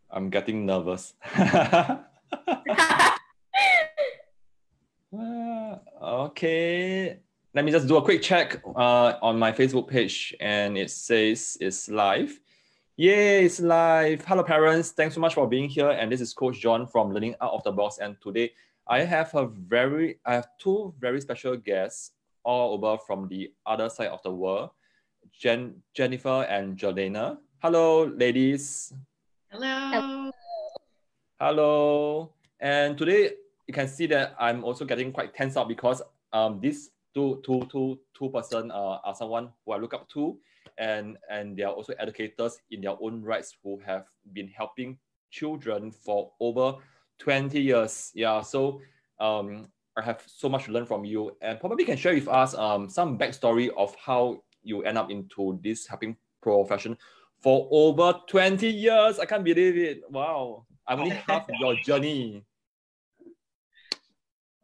I'm getting nervous. Okay, let me just do a quick check on my Facebook page, and it says it's live. Yay, it's live. Hello parents, thanks so much for being here. And this is Coach John from Learning Out of the Box. And today I have two very special guests all over from the other side of the world, Jennifer and Jelena. Hello, ladies. Hello. Hello. And today you can see that I'm also getting quite tense up because these two person are someone who I look up to, and they are also educators in their own rights who have been helping children for over 20 years. Yeah, so I have so much to learn from you, and probably can share with us some backstory of how you end up into this helping profession for over 20 years. I can't believe it. Wow. I'm only half your journey.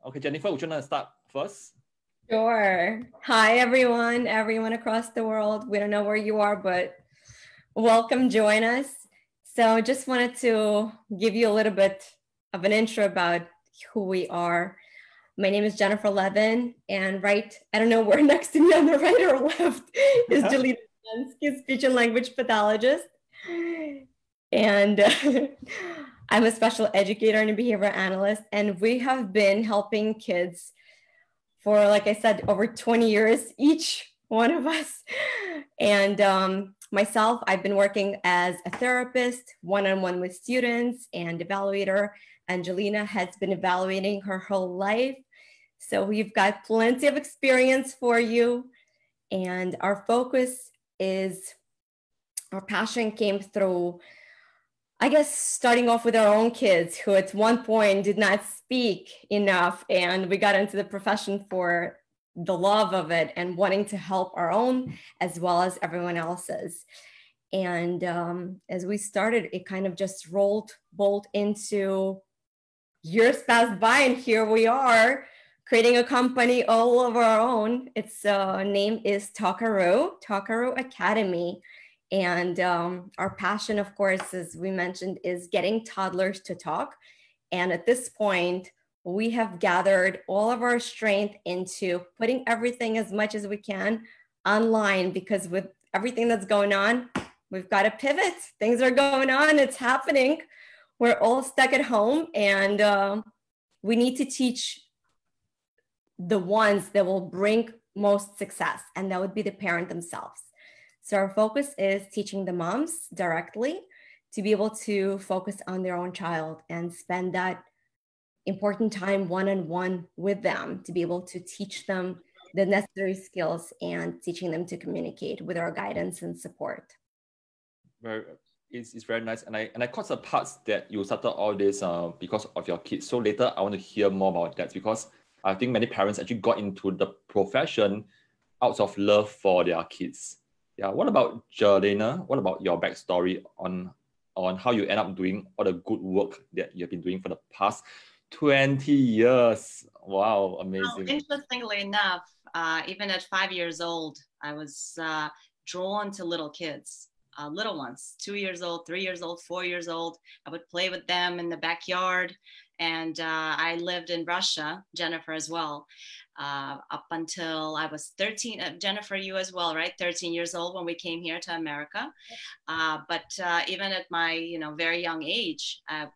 Okay, Jennifer, would you want to start first? Sure. Hi, everyone across the world. We don't know where you are, but welcome, join us. So just wanted to give you a little bit of an intro about who we are. My name is Jennifer Levin, and I don't know where next to me on the right or left is Jelena Vilensky, speech and language pathologist. And I'm a special educator and a behavior analyst, and we have been helping kids for, like I said, over 20 years, each one of us. And myself, I've been working as a therapist, one-on-one with students and evaluator, and Jelena has been evaluating her whole life. So we've got plenty of experience for you. And our focus is, our passion came through, I guess, starting off with our own kids who at one point did not speak enough, and we got into the profession for the love of it and wanting to help our own as well as everyone else's. And as we started, it kind of just bolt into years passed by, and here we are creating a company all of our own. Its name is Talkaroo Academy. And our passion, of course, as we mentioned, is getting toddlers to talk. And at this point, we have gathered all of our strength into putting everything as much as we can online, because with everything that's going on, we've got to pivot. Things are going on, it's happening. We're all stuck at home, and we need to teach the ones that will bring most success, and that would be the parent themselves. So our focus is teaching the moms directly to be able to focus on their own child and spend that important time one-on-one with them, to be able to teach them the necessary skills and teaching them to communicate with our guidance and support. It's very nice. And I caught the parts that you started all this because of your kids. So later I want to hear more about that, because I think many parents actually got into the profession out of love for their kids. Yeah. What about Jelena? What about your backstory on how you end up doing all the good work that you've been doing for the past 20 years? Wow, amazing. Well, interestingly enough, even at 5 years old, I was drawn to little kids, little ones, 2 years old, 3 years old, 4 years old. I would play with them in the backyard. And I lived in Russia, Jennifer as well, up until I was 13. Jennifer, you as well, right? 13 years old when we came here to America. But even at my, very young age, I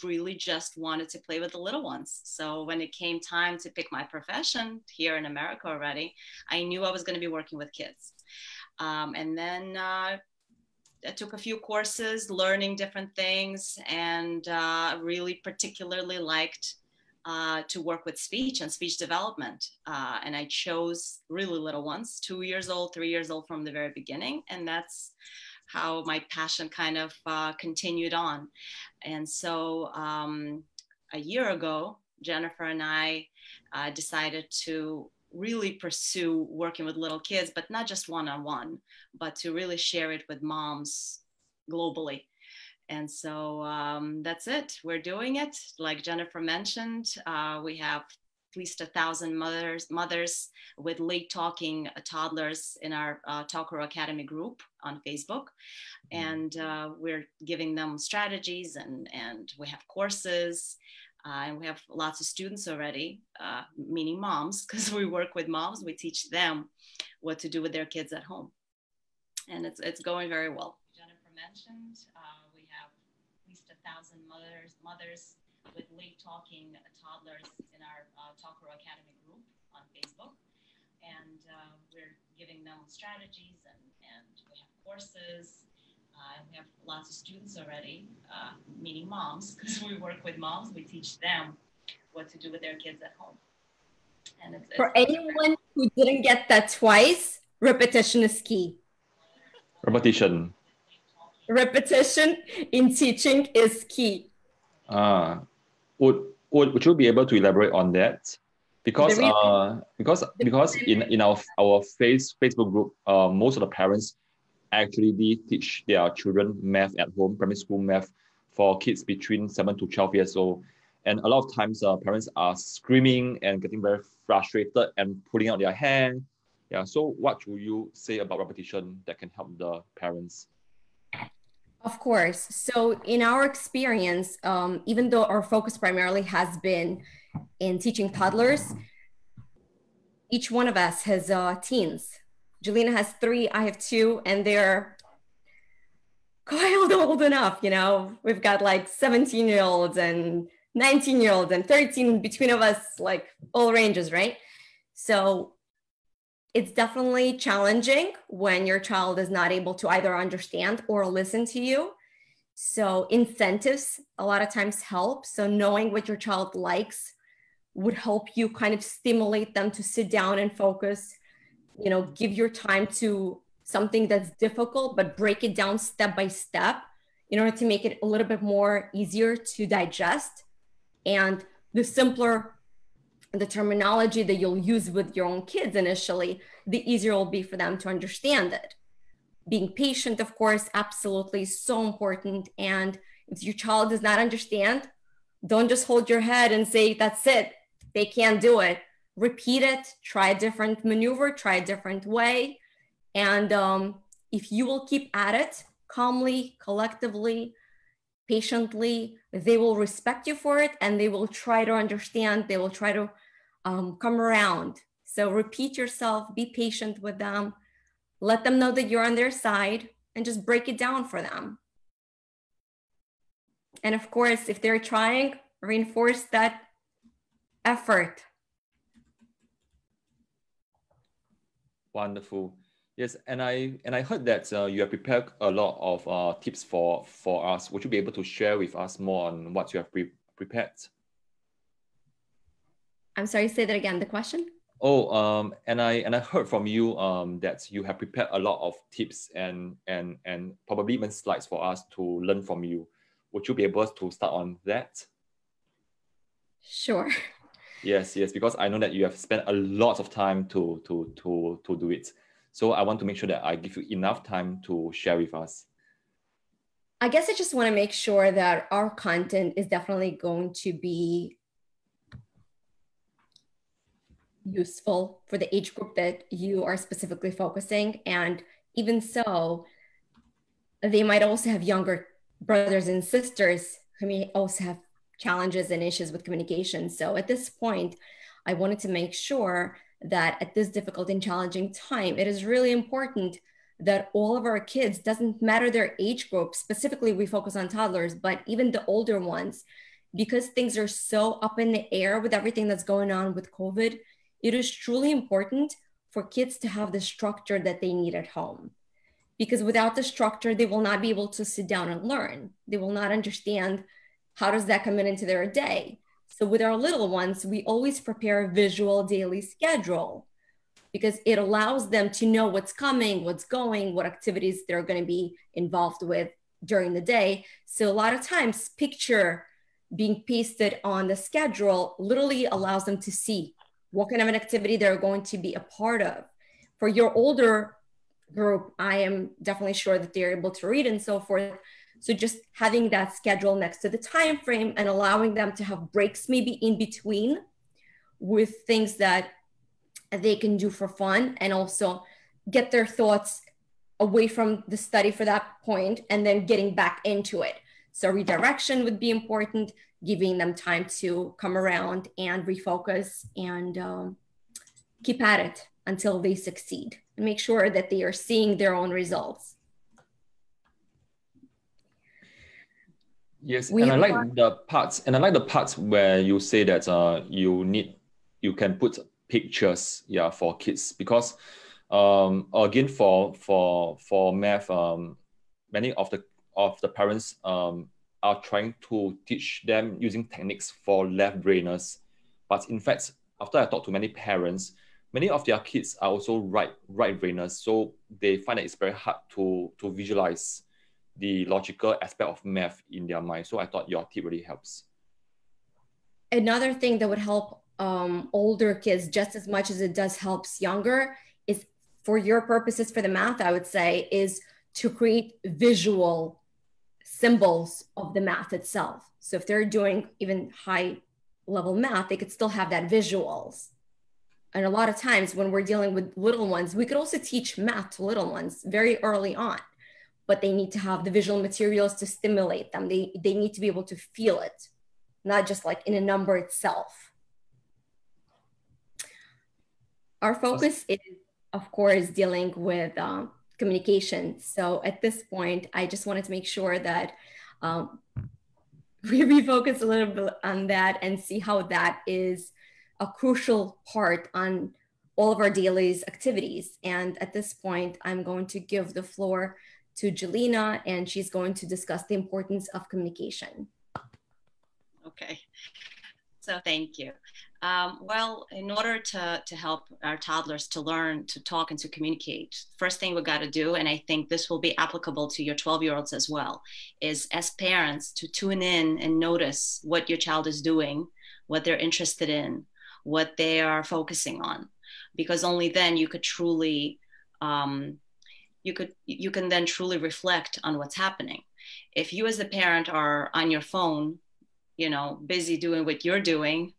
really just wanted to play with the little ones. So when it came time to pick my profession here in America already, I knew I was going to be working with kids. And then I took a few courses, learning different things, and really particularly liked to work with speech and speech development. And I chose really little ones, 2 years old, 3 years old from the very beginning. And that's how my passion kind of continued on. And so a year ago, Jennifer and I decided to really pursue working with little kids, but not just one-on-one, but to really share it with moms globally. And so that's it. We're doing it. Like Jennifer mentioned, we have least 1,000 mothers with late talking toddlers in our Talker Academy group on Facebook. And we're giving them strategies, and we have courses, and we have lots of students already, meaning moms, because we work with moms. We teach them what to do with their kids at home. And it's going very well. Jennifer mentioned, we have at least 1,000 mothers with late talking toddlers in our Talker Academy group on Facebook. And we're giving them strategies, and we have courses. We have lots of students already, meaning moms, because we work with moms. We teach them what to do with their kids at home. And for anyone who didn't get that twice, repetition is key. Repetition. Repetition in teaching is key. Would you be able to elaborate on that? Because in our Facebook group, most of the parents actually teach their children math at home, primary school math for kids between 7 to 12 years old. And a lot of times parents are screaming and getting very frustrated and pulling out their hair. Yeah. So what will you say about repetition that can help the parents? Of course. So in our experience, even though our focus primarily has been in teaching toddlers, each one of us has teens. Jelena has 3, I have 2, and they're quite old enough, you know. We've got like 17-year-olds and 19-year-olds and 13 between of us, like all ranges, right? So it's definitely challenging when your child is not able to either understand or listen to you. So incentives a lot of times help. So knowing what your child likes would help you kind of stimulate them to sit down and focus, you know, give your time to something that's difficult, but break it down step by step in order to make it a little bit more easier to digest. And the simpler the terminology that you'll use with your own kids initially, the easier it will be for them to understand it. Being patient, of course, absolutely so important. And if your child does not understand, don't just hold your head and say, that's it, they can't do it. Repeat it, try a different maneuver, try a different way. And if you will keep at it calmly, collectively, patiently, they will respect you for it, and they will try to understand, they will try to come around. So repeat yourself, be patient with them, let them know that you're on their side, and just break it down for them. And of course, if they're trying, reinforce that effort. Wonderful. Yes, and I heard that you have prepared a lot of tips for us. Would you be able to share with us more on what you have prepared? I'm sorry, say that again, the question? Oh, and I heard from you that you have prepared a lot of tips and probably even slides for us to learn from you. Would you be able to start on that? Sure. Yes, because I know that you have spent a lot of time to do it. So I want to make sure that I give you enough time to share with us. I guess I just want to make sure that our content is definitely going to be useful for the age group that you are specifically focusing. And even so, they might also have younger brothers and sisters who may also have challenges and issues with communication. So at this point, I wanted to make sure that at this difficult and challenging time, it is really important that all of our kids, doesn't matter their age group, specifically we focus on toddlers, but even the older ones, because things are so up in the air with everything that's going on with COVID, it is truly important for kids to have the structure that they need at home. Because without the structure, they will not be able to sit down and learn. They will not understand how does that come into their day. So with our little ones, we always prepare a visual daily schedule because it allows them to know what's coming, what's going, what activities they're going to be involved with during the day. So a lot of times picture being pasted on the schedule literally allows them to see what kind of an activity they're going to be a part of. For your older group, I am definitely sure that they're able to read and so forth. So just having that schedule next to the time frame and allowing them to have breaks maybe in between with things that they can do for fun, and also get their thoughts away from the study for that point and then getting back into it. So redirection would be important, giving them time to come around and refocus and keep at it until they succeed, and make sure that they are seeing their own results. Yes, and I like the parts where you say that you can put pictures, yeah, for kids, because again, for math, many of the parents are trying to teach them using techniques for left brainers, but in fact, after I talk to many parents, many of their kids are also right brainers, so they find that it's very hard to visualize the logical aspect of math in their mind. So I thought your tip really helps. Another thing that would help older kids just as much as it does helps younger is, for your purposes for the math, I would say, is to create visual symbols of the math itself. So if they're doing even high level math, they could still have that visuals. And a lot of times when we're dealing with little ones, we could also teach math to little ones very early on, but they need to have the visual materials to stimulate them. They need to be able to feel it, not just like in a number itself. Our focus is, of course, dealing with communication. So at this point, I just wanted to make sure that we refocus a little bit on that and see how that is a crucial part on all of our daily activities. And at this point, I'm going to give the floor to Jelena, and she's going to discuss the importance of communication. Okay, so thank you. Well, in order to help our toddlers to learn to talk and to communicate, first thing we got to do, and I think this will be applicable to your 12-year-olds as well, is as parents to tune in and notice what your child is doing, what they're interested in, what they are focusing on, because only then you could truly you can then truly reflect on what's happening. If you as a parent are on your phone, you know, busy doing what you're doing,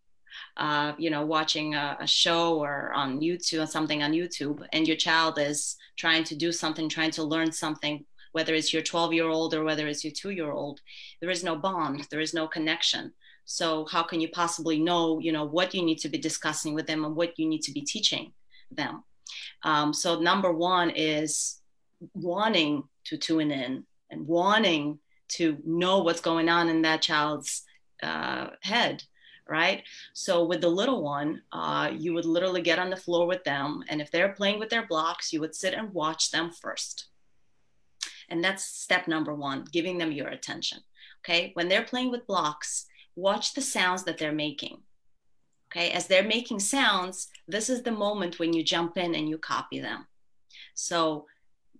you know, watching a show or on YouTube, something on YouTube, and your child is trying to do something, trying to learn something, whether it's your 12-year-old or whether it's your 2-year-old, there is no bond, there is no connection. So how can you possibly know, you know, what you need to be discussing with them and what you need to be teaching them? So number one is wanting to tune in and wanting to know what's going on in that child's head, right? So with the little one, you would literally get on the floor with them, and if they're playing with their blocks, you would sit and watch them first. And that's step number one, giving them your attention. Okay, when they're playing with blocks, watch the sounds that they're making. Okay, as they're making sounds, this is the moment when you jump in and you copy them. So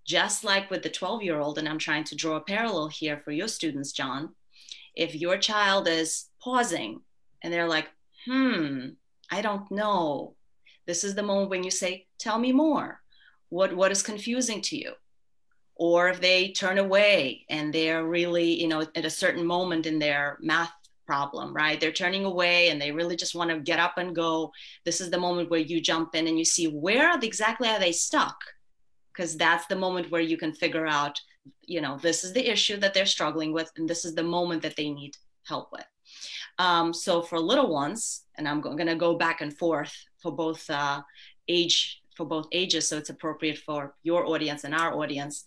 just like with the 12-year-old, and I'm trying to draw a parallel here for your students, John, if your child is pausing and they're like, I don't know, this is the moment when you say, tell me more. What is confusing to you? Or if they turn away and they're really, you know, at a certain moment in their math problem, right? They're turning away and they really just want to get up and go. This is the moment where you jump in and you see where exactly are they stuck? Because that's the moment where you can figure out, you know, this is the issue that they're struggling with, and this is the moment that they need help with. So for little ones, and I'm going to go back and forth for both ages, so it's appropriate for your audience and our audience.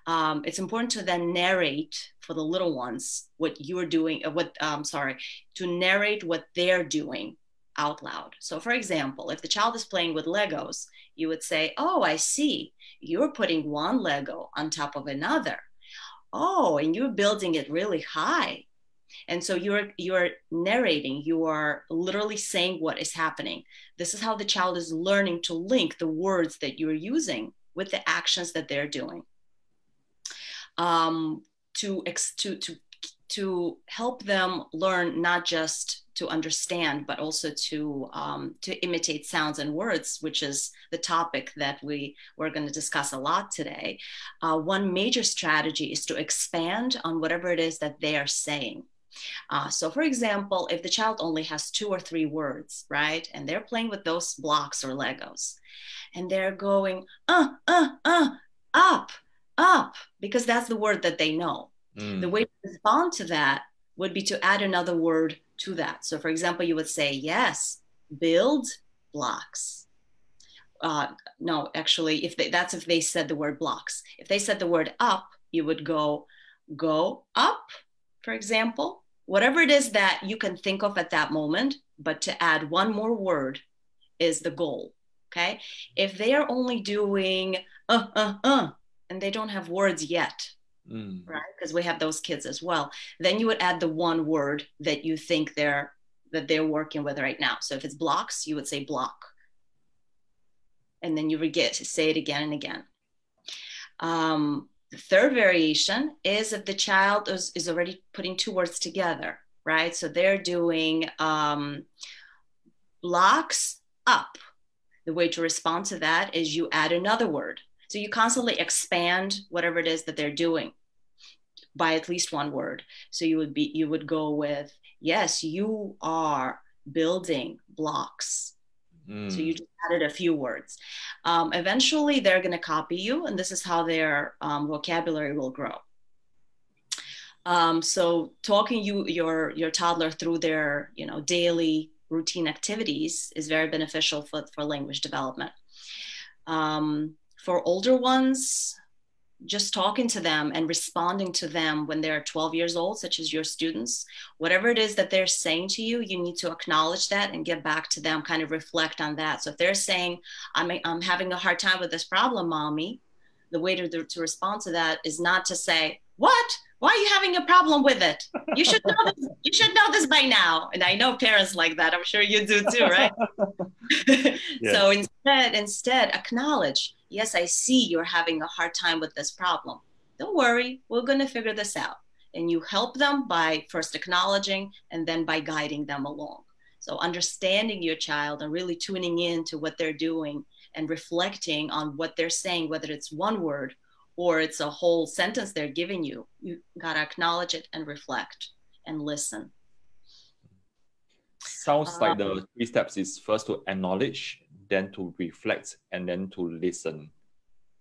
It's important to then narrate for the little ones what you're doing, to narrate what they're doing out loud. So for example, if the child is playing with Legos, you would say, oh, I see, you're putting one Lego on top of another. Oh, and you're building it really high. And so you're narrating, you are literally saying what is happening. This is how the child is learning to link the words that you're using with the actions that they're doing. To help them learn not just to understand, but also to imitate sounds and words, which is the topic that we're going to discuss a lot today. One major strategy is to expand on whatever it is that they are saying. So for example, if the child only has 2 or 3 words, right? And they're playing with those blocks or Legos and they're going, up, because that's the word that they know. The way to respond to that would be to add another word to that. So for example, you would say, yes, build blocks. No, actually, if they said the word blocks. If they said the word up, you would go up, for example. Whatever it is that you can think of at that moment, but to add one more word is the goal, okay? If they are only doing and they don't have words yet, right? Because we have those kids as well. Then you would add the one word that you think they're working with right now. So if it's blocks, you would say block. And then you would say it again and again. The third variation is if the child is already putting 2 words together, right? So they're doing blocks up. The way to respond to that is you add another word. So you constantly expand whatever it is that they're doing by at least one word. So you would go with, yes, you are building blocks. So you just added a few words. Eventually, they're going to copy you, and this is how their vocabulary will grow. So talking your toddler through their daily routine activities is very beneficial for language development. For older ones, just talking to them and responding to them when they're 12 years old, such as your students, whatever it is that they're saying to you, you need to acknowledge that and get back to them, kind of reflect on that. So if they're saying, I'm having a hard time with this problem, mommy, the way to respond to that is not to say, what? Why are you having a problem with it? You should know this. You should know this by now. And I know parents like that. I'm sure you do too, right? Yes. So instead acknowledge, yes, I see you're having a hard time with this problem. Don't worry, we're going to figure this out. And you help them by first acknowledging and then by guiding them along. So understanding your child and really tuning in to what they're doing and reflecting on what they're saying, whether it's one word or it's a whole sentence they're giving you, you got to acknowledge it and reflect and listen. Sounds like the 3 steps is first to acknowledge, then to reflect, and then to listen.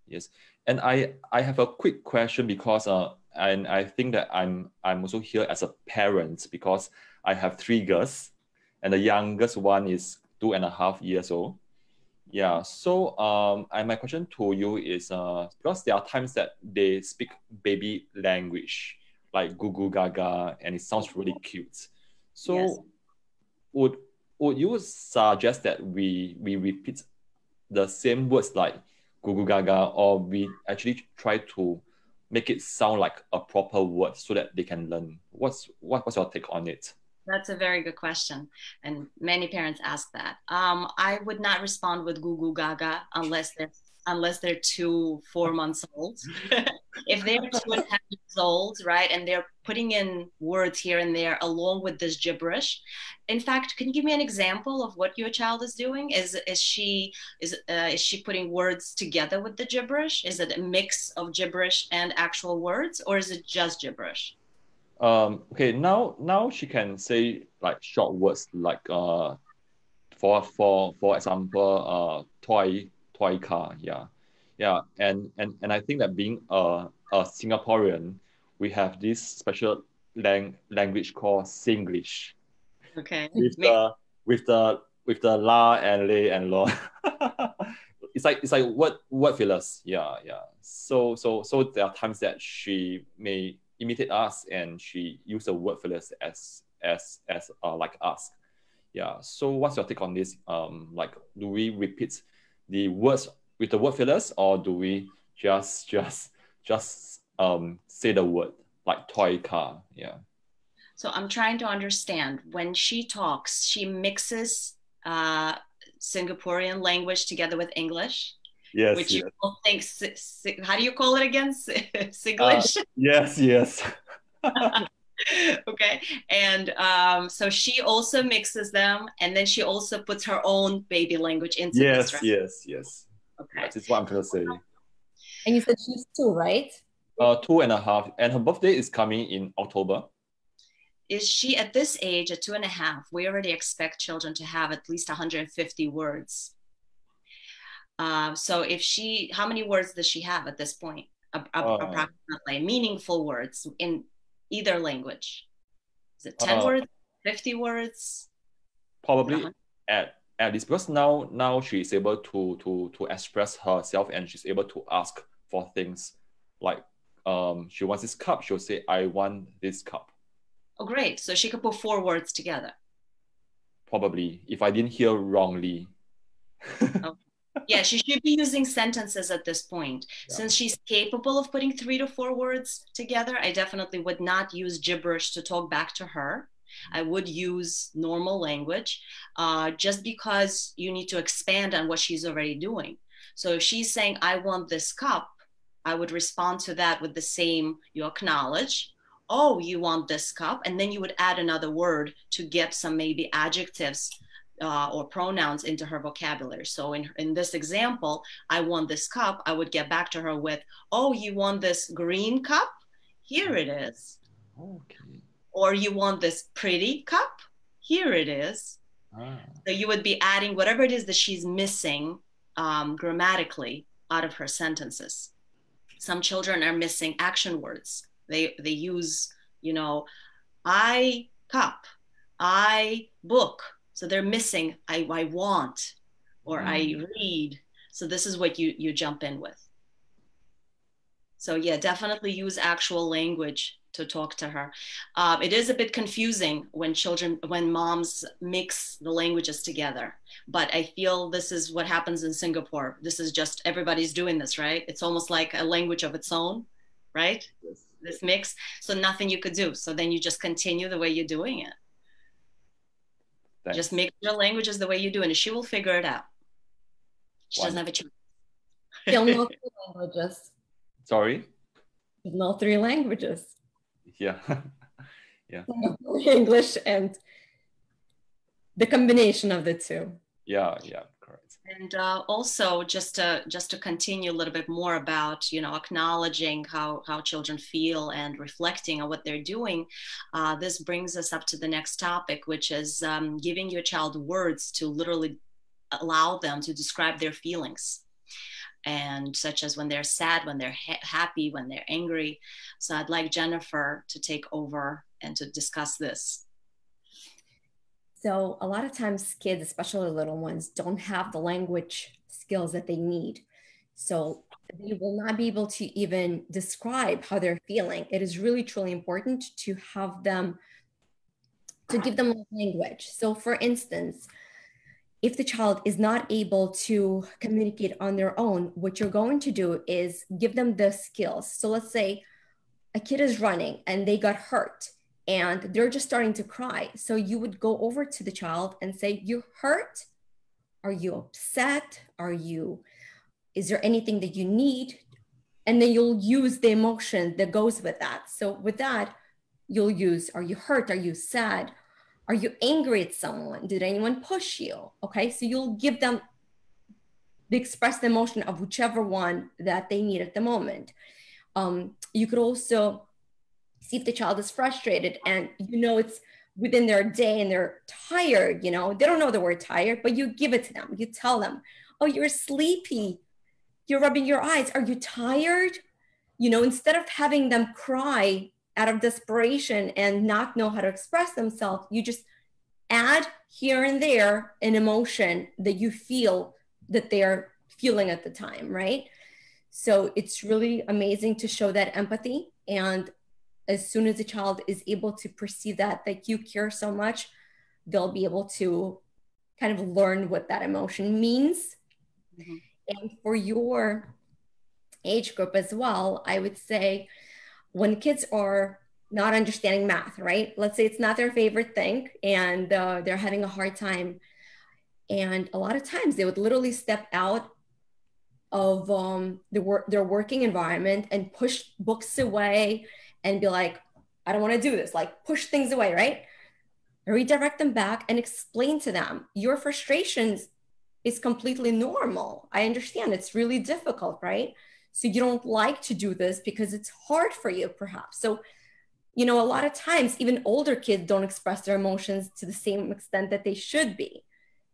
Yes. And I have a quick question because and I think that I'm also here as a parent because I have 3 girls and the youngest one is 2.5 years old. Yeah. So my question to you is because there are times that they speak baby language like goo goo gaga and it sounds really cute. So yes. Would you suggest that we repeat the same words like goo goo gaga, or we actually try to make it sound like a proper word so that they can learn? What's your take on it? That's a very good question. And many parents ask that. I would not respond with goo goo gaga unless they're 4 months old. If they're 2.5 years old, right, and they're putting in words here and there along with this gibberish. In fact, can you give me an example of what your child is doing? Is she putting words together with the gibberish? Is it a mix of gibberish and actual words, or is it just gibberish? Okay, now she can say like short words like for example toy car, yeah, and I think that being a Singaporean, we have this special language called Singlish. Okay. With the la and lay and law. it's like word fillers, yeah. So there are times that she may imitate us and she use the word fillers as like us. Yeah. So what's your take on this? Like, do we repeat the words with the word fillers, or do we just say the word like toy car? Yeah. So I'm trying to understand, when she talks, she mixes Singaporean language together with English. Yes. Which yes. You all think, how do you call it again? Singlish? Yes. Okay. And so she also mixes them, and then she also puts her own baby language into this, right? Yes. Okay. That's what I'm trying to say. And you said she's 2, right? 2.5, and her birthday is coming in October. is she at this age, at 2.5, we already expect children to have at least 150 words. So if she, how many words does she have at this point? Approximately, meaningful words in either language. Is it 10 words, 50 words? Probably at least, because now she's able to express herself, and she's able to ask for things like she wants this cup, she'll say, I want this cup. Oh, great. So she could put 4 words together. Probably, if I didn't hear wrongly. Okay. Yeah, she should be using sentences at this point. Yeah. Since she's capable of putting 3 to 4 words together, I definitely would not use gibberish to talk back to her. I would use normal language, just because you need to expand on what she's already doing. So if she's saying, I want this cup, I would respond to that with the same, you acknowledge, oh, you want this cup, and then you would add another word to get some maybe adjectives or pronouns into her vocabulary. So in this example, I want this cup, I would get back to her with, oh, you want this green cup? Here it is. Okay. Or you want this pretty cup? Here it is. So you would be adding whatever it is that she's missing grammatically out of her sentences. Some children are missing action words. They use, I cup, I book. So they're missing, I want, or I read. So this is what you jump in with. So yeah, definitely use actual language to talk to her. It is a bit confusing when moms mix the languages together, but I feel this is what happens in Singapore. This is just, everybody's doing this, right? It's almost like a language of its own, right? Yes. This mix, so nothing you could do. So then you just continue the way you're doing it. Thanks. Just make your languages the way you do, and she will figure it out. She doesn't have a choice. She'll know 3 languages. Sorry? She'll know 3 languages. Yeah. Yeah. English and the combination of the 2. Yeah, correct. And also just to continue a little bit more about, acknowledging how children feel and reflecting on what they're doing. This brings us up to the next topic, which is giving your child words to literally allow them to describe their feelings. And such as when they're sad, when they're happy, when they're angry. So I'd like Jennifer to take over and to discuss this. So a lot of times kids, especially little ones, don't have the language skills that they need. So they will not be able to even describe how they're feeling. It is really, truly important to have them, to give them language. So for instance, if the child is not able to communicate on their own, what you're going to do is give them the skills. So let's say a kid is running and they got hurt and they're just starting to cry. So you would go over to the child and say, you hurt? Are you upset? Is there anything that you need? And then you'll use the emotion that goes with that. So with that, you'll use, are you hurt? Are you sad? Are you angry at someone? Did anyone push you? Okay, so you'll give them the expressed emotion of whichever one that they need at the moment. You could also see if the child is frustrated and it's within their day and they're tired, they don't know the word tired, but you give it to them. You tell them, oh, you're sleepy. You're rubbing your eyes. Are you tired? Instead of having them cry out of desperation and not know how to express themselves, you just add here and there an emotion that you feel that they're feeling at the time, right? So it's really amazing to show that empathy. And as soon as the child is able to perceive that you care so much, they'll be able to kind of learn what that emotion means. Mm-hmm. And for your age group as well, I would say when kids are not understanding math, right? Let's say it's not their favorite thing and they're having a hard time. And a lot of times they would literally step out of their working environment and push books away and be like, I don't want to do this, like push things away, right? Redirect them back and explain to them, your frustrations is completely normal. I understand it's really difficult, right? So you don't like to do this because it's hard for you, perhaps. So you know, a lot of times even older kids don't express their emotions to the same extent that they should be.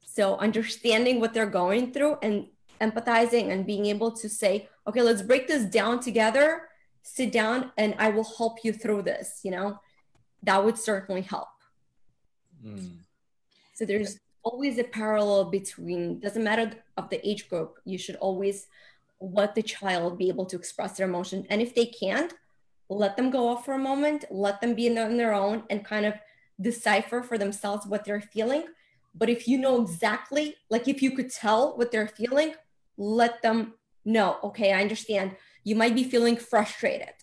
So understanding what they're going through and empathizing and being able to say, okay, let's break this down together, sit down, and I will help you through this, you know, that would certainly help. So there's always a parallel between, doesn't matter of the age group, you should always let the child be able to express their emotion. And if they can't, let them go off for a moment, let them be on their own and kind of decipher for themselves what they're feeling. But if you know exactly, like if you could tell what they're feeling, let them know, okay, I understand. You might be feeling frustrated.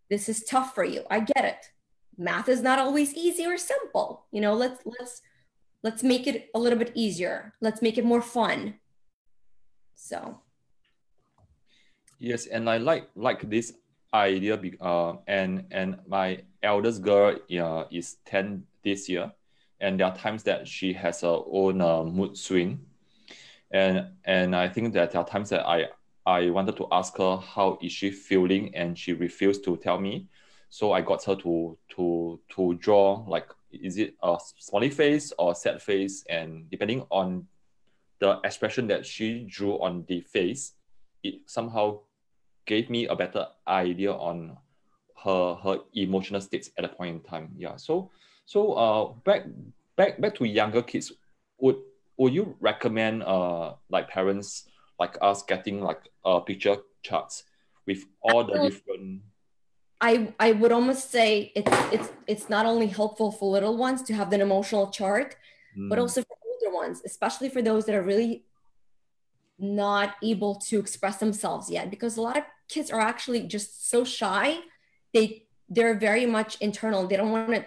This is tough for you. I get it. Math is not always easy or simple. You know, let's make it a little bit easier. Let's make it more fun. So. Yes, and I like this idea. And my eldest girl is 10 this year, and there are times that she has her own mood swing, and I think that there are times that I wanted to ask her how is she feeling, and she refused to tell me. So I got her to draw, like, is it a smiley face or sad face, and depending on the expression that she drew on the face, it somehow gave me a better idea on her emotional states at a point in time. Yeah. So back to younger kids, would you recommend like parents like us getting like picture charts with all the different? I would almost say it's not only helpful for little ones to have an emotional chart, but also for older ones, especially for those that are really not able to express themselves yet, because a lot of kids are actually just so shy. They're very much internal. They don't want to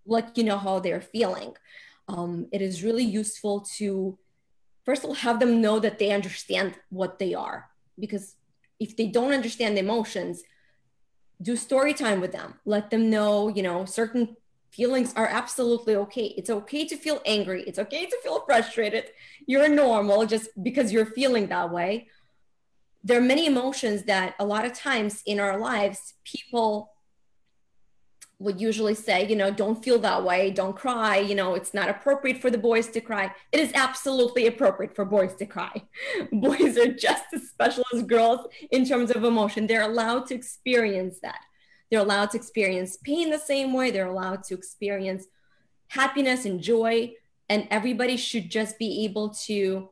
let you know how they're feeling. It is really useful to first of all have them know that they understand what they are, because if they don't understand the emotions, do story time with them. Let them know, you know, certain feelings are absolutely okay. It's okay to feel angry. It's okay to feel frustrated. You're normal just because you're feeling that way. There are many emotions that a lot of times in our lives, people would usually say, you know, don't feel that way, don't cry, you know, it's not appropriate for the boys to cry. It is absolutely appropriate for boys to cry. Boys are just as special as girls in terms of emotion. They're allowed to experience that. They're allowed to experience pain the same way. They're allowed to experience happiness and joy. And everybody should just be able to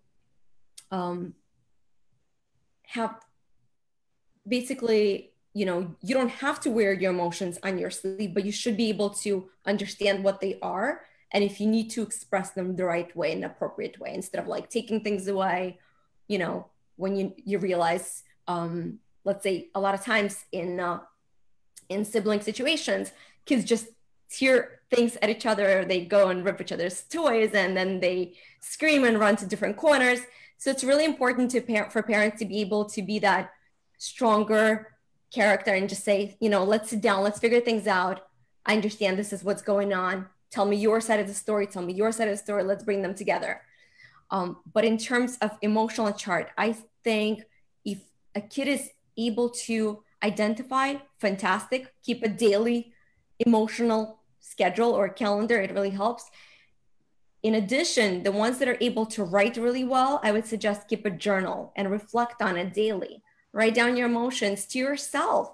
have basically, you know, you don't have to wear your emotions on your sleeve, but you should be able to understand what they are. And if you need to express them the right way, in an appropriate way, instead of like taking things away, you know, when you realize, let's say a lot of times in sibling situations, kids just tear things at each other. They go and rip each other's toys, and then they scream and run to different corners. So it's really important for parents to be able to be that stronger character and just say, you know, let's sit down, let's figure things out. I understand this is what's going on. Tell me your side of the story. Tell me your side of the story. Let's bring them together. But in terms of emotional chart, I think if a kid is able to identify, fantastic. Keep a daily emotional schedule or calendar. It really helps. In addition, the ones that are able to write really well, I would suggest keep a journal and reflect on it daily. Write down your emotions to yourself.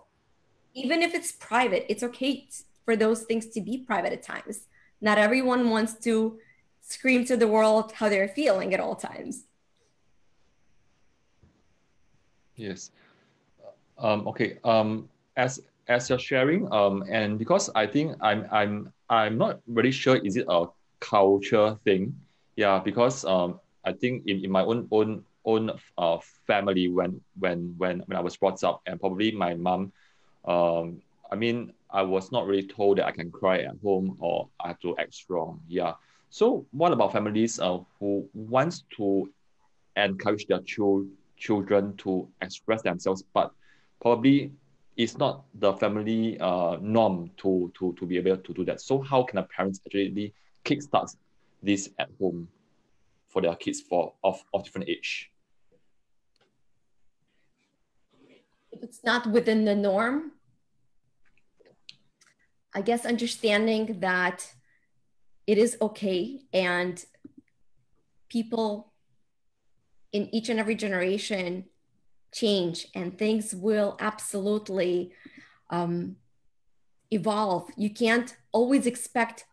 Even if it's private, it's okay for those things to be private at times. Not everyone wants to scream to the world how they're feeling at all times. Yes. Okay. As you're sharing, and because I think I'm not really sure, is it a culture thing? Yeah, because I think in my own family, when I was brought up, and probably my mom, I mean, I was not really told that I can cry at home or I have to act strong. Yeah. So what about families who wants to encourage their children to express themselves, but probably it's not the family norm to be able to do that. So how can a parents actually kickstart this at home for their kids of different age? If it's not within the norm, I guess understanding that it is okay, and people in each and every generation change, and things will absolutely evolve. You can't always expect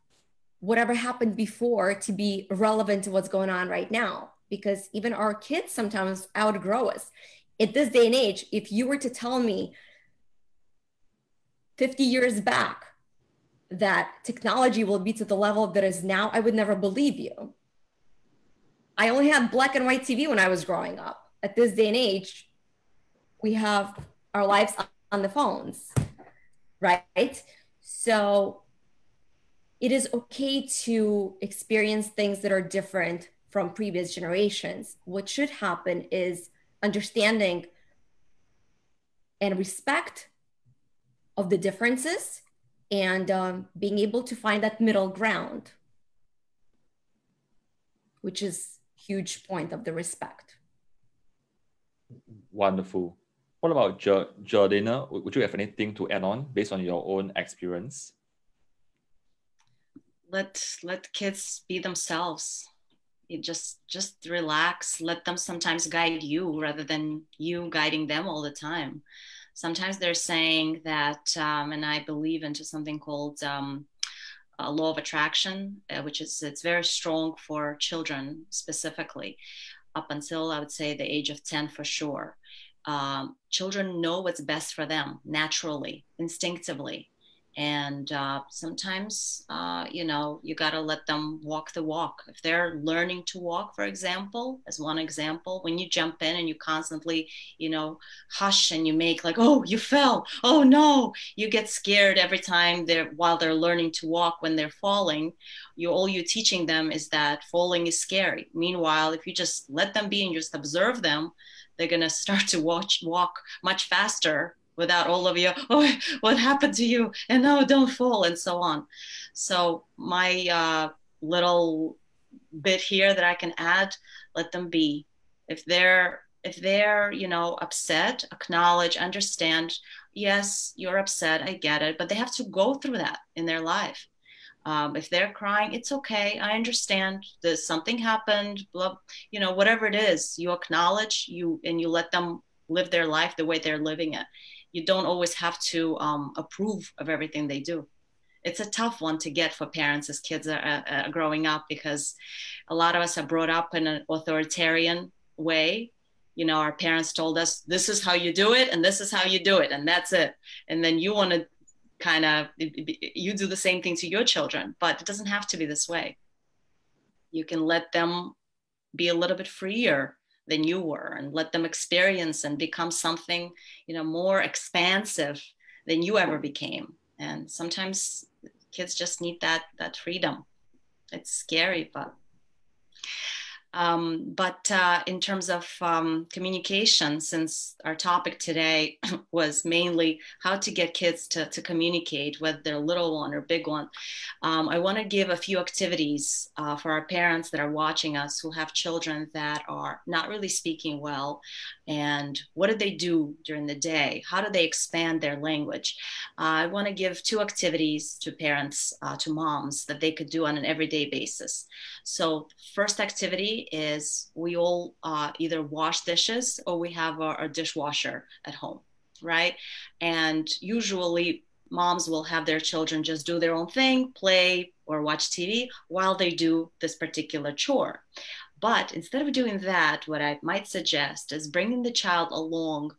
whatever happened before to be relevant to what's going on right now, because even our kids sometimes outgrow us. At this day and age, if you were to tell me 50 years back that technology will be to the level that is now, I would never believe you. I only had black and white TV when I was growing up. At this day and age, we have our lives on the phones, right? So it is okay to experience things that are different from previous generations. What should happen is understanding and respect of the differences, and being able to find that middle ground, which is huge point of the respect. Wonderful. What about Jelena? Would you have anything to add on based on your own experience? Let kids be themselves. You just relax. Let them sometimes guide you rather than you guiding them all the time. Sometimes they're saying that, and I believe into something called a law of attraction, which is, it's very strong for children specifically, up until I would say the age of 10 for sure. Children know what's best for them naturally, instinctively. And sometimes, you know, you got to let them walk the walk. If they're learning to walk, for example, as one example, when you jump in and you constantly, you know, hush and you make like, oh, you fell. Oh, no, you get scared every time while they're learning to walk when they're falling. All you're teaching them is that falling is scary. Meanwhile, if you just let them be and just observe them, they're going to start to walk much faster without all of you, oh, what happened to you? And no, don't fall, and so on. So my little bit here that I can add, let them be. If they're, you know, upset, acknowledge, understand, yes, you're upset, I get it, but they have to go through that in their life. If they're crying, it's okay. I understand. There's something happened, blah, you know, whatever it is, you acknowledge and you let them live their life the way they're living it. You don't always have to approve of everything they do. It's a tough one to get for parents as kids are growing up, because a lot of us are brought up in an authoritarian way. You know, our parents told us, this is how you do it, and this is how you do it, and that's it. And then you want to kind of, you do the same thing to your children, but it doesn't have to be this way. You can let them be a little bit freer than you were, and let them experience and become something, you know, more expansive than you ever became. And sometimes kids just need that freedom. It's scary, but in terms of communication, since our topic today was mainly how to get kids to communicate, whether they're little one or big one, I want to give a few activities for our parents that are watching us who have children that are not really speaking well. And what do they do during the day? How do they expand their language? I want to give 2 activities to parents, to moms, that they could do on an everyday basis. So first activity is, we all either wash dishes or we have our dishwasher at home, right? And usually moms will have their children just do their own thing, play or watch TV while they do this particular chore. But instead of doing that, what I might suggest is bringing the child along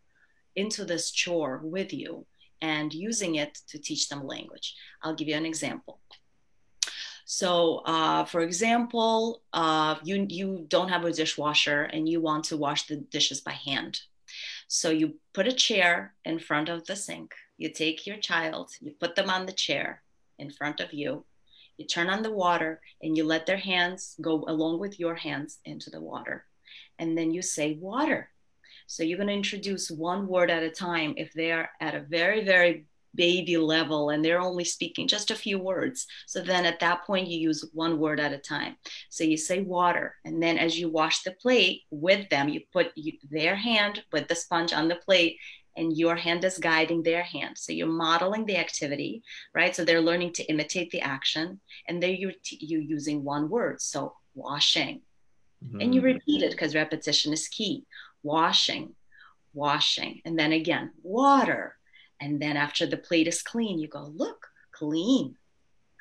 into this chore with you and using it to teach them language. I'll give you an example. So, for example, you don't have a dishwasher and you want to wash the dishes by hand. So you put a chair in front of the sink. You take your child, you put them on the chair in front of you. You turn on the water and you let their hands go along with your hands into the water. And then you say water. So you're going to introduce one word at a time if they're at a very, very baby level and they're only speaking just a few words. So then at that point, you use one word at a time. So you say water. And then as you wash the plate with them, you put their hand with the sponge on the plate and your hand is guiding their hand. So you're modeling the activity, right? So they're learning to imitate the action, and then you're using one word. So washing, and you repeat it because repetition is key. Washing, washing, and then again, water. And then after the plate is clean, you go, look, clean,